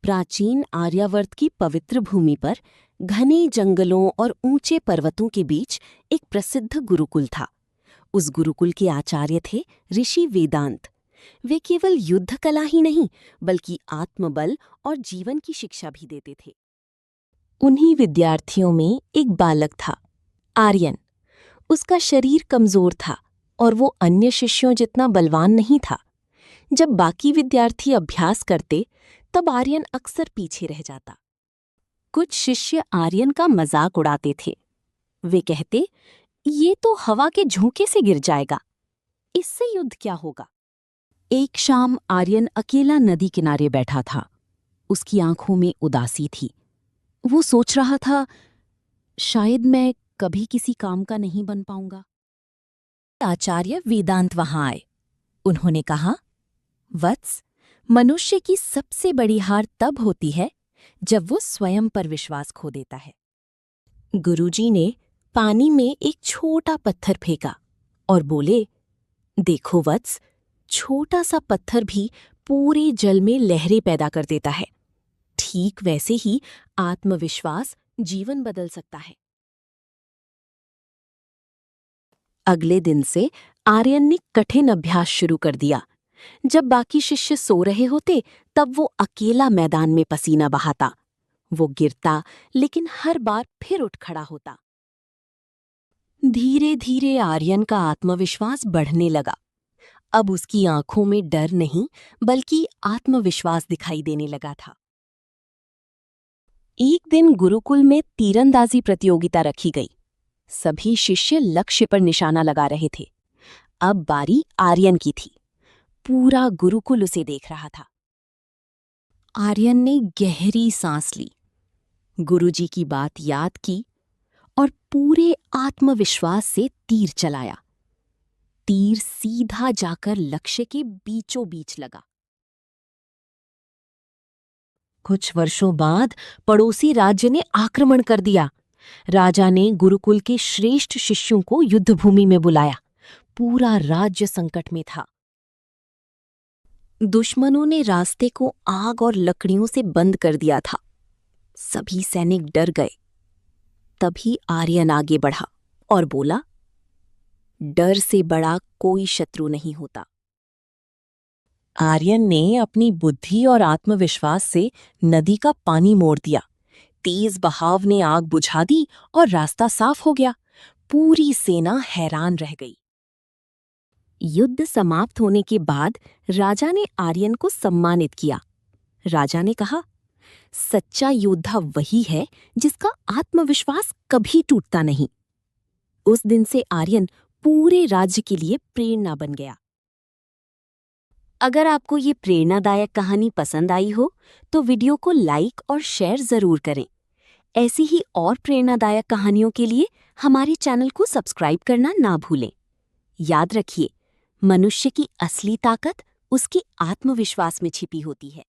प्राचीन आर्यावर्त की पवित्र भूमि पर घने जंगलों और ऊंचे पर्वतों के बीच एक प्रसिद्ध गुरुकुल था। उस गुरुकुल के आचार्य थे ऋषि वेदांत। वे केवल युद्ध कला ही नहीं बल्कि आत्मबल और जीवन की शिक्षा भी देते थे। उन्हीं विद्यार्थियों में एक बालक था, आर्यन। उसका शरीर कमजोर था और वो अन्य शिष्यों जितना बलवान नहीं था। जब बाकी विद्यार्थी अभ्यास करते तब आर्यन अक्सर पीछे रह जाता। कुछ शिष्य आर्यन का मजाक उड़ाते थे। वे कहते, ये तो हवा के झोंके से गिर जाएगा, इससे युद्ध क्या होगा। एक शाम आर्यन अकेला नदी किनारे बैठा था। उसकी आंखों में उदासी थी। वो सोच रहा था, शायद मैं कभी किसी काम का नहीं बन पाऊंगा। आचार्य वेदांत वहां आए। उन्होंने कहा, वत्स, मनुष्य की सबसे बड़ी हार तब होती है जब वो स्वयं पर विश्वास खो देता है। गुरुजी ने पानी में एक छोटा पत्थर फेंका और बोले, देखो वत्स, छोटा सा पत्थर भी पूरे जल में लहरें पैदा कर देता है। ठीक वैसे ही आत्मविश्वास जीवन बदल सकता है। अगले दिन से आर्यन ने कठिन अभ्यास शुरू कर दिया। जब बाकी शिष्य सो रहे होते तब वो अकेला मैदान में पसीना बहाता। वो गिरता लेकिन हर बार फिर उठ खड़ा होता। धीरे धीरे आर्यन का आत्मविश्वास बढ़ने लगा। अब उसकी आंखों में डर नहीं बल्कि आत्मविश्वास दिखाई देने लगा था। एक दिन गुरुकुल में तीरंदाजी प्रतियोगिता रखी गई। सभी शिष्य लक्ष्य पर निशाना लगा रहे थे। अब बारी आर्यन की थी। पूरा गुरुकुल उसे देख रहा था। आर्यन ने गहरी सांस ली, गुरुजी की बात याद की और पूरे आत्मविश्वास से तीर चलाया। तीर सीधा जाकर लक्ष्य के बीचों बीच लगा। कुछ वर्षों बाद पड़ोसी राज्य ने आक्रमण कर दिया। राजा ने गुरुकुल के श्रेष्ठ शिष्यों को युद्धभूमि में बुलाया। पूरा राज्य संकट में था। दुश्मनों ने रास्ते को आग और लकड़ियों से बंद कर दिया था। सभी सैनिक डर गए। तभी आर्यन आगे बढ़ा और बोला, डर से बड़ा कोई शत्रु नहीं होता। आर्यन ने अपनी बुद्धि और आत्मविश्वास से नदी का पानी मोड़ दिया। तेज बहाव ने आग बुझा दी और रास्ता साफ हो गया। पूरी सेना हैरान रह गई। युद्ध समाप्त होने के बाद राजा ने आर्यन को सम्मानित किया। राजा ने कहा, सच्चा योद्धा वही है जिसका आत्मविश्वास कभी टूटता नहीं। उस दिन से आर्यन पूरे राज्य के लिए प्रेरणा बन गया। अगर आपको ये प्रेरणादायक कहानी पसंद आई हो तो वीडियो को लाइक और शेयर जरूर करें। ऐसी ही और प्रेरणादायक कहानियों के लिए हमारे चैनल को सब्सक्राइब करना ना भूलें। याद रखिए, मनुष्य की असली ताकत उसके आत्मविश्वास में छिपी होती है।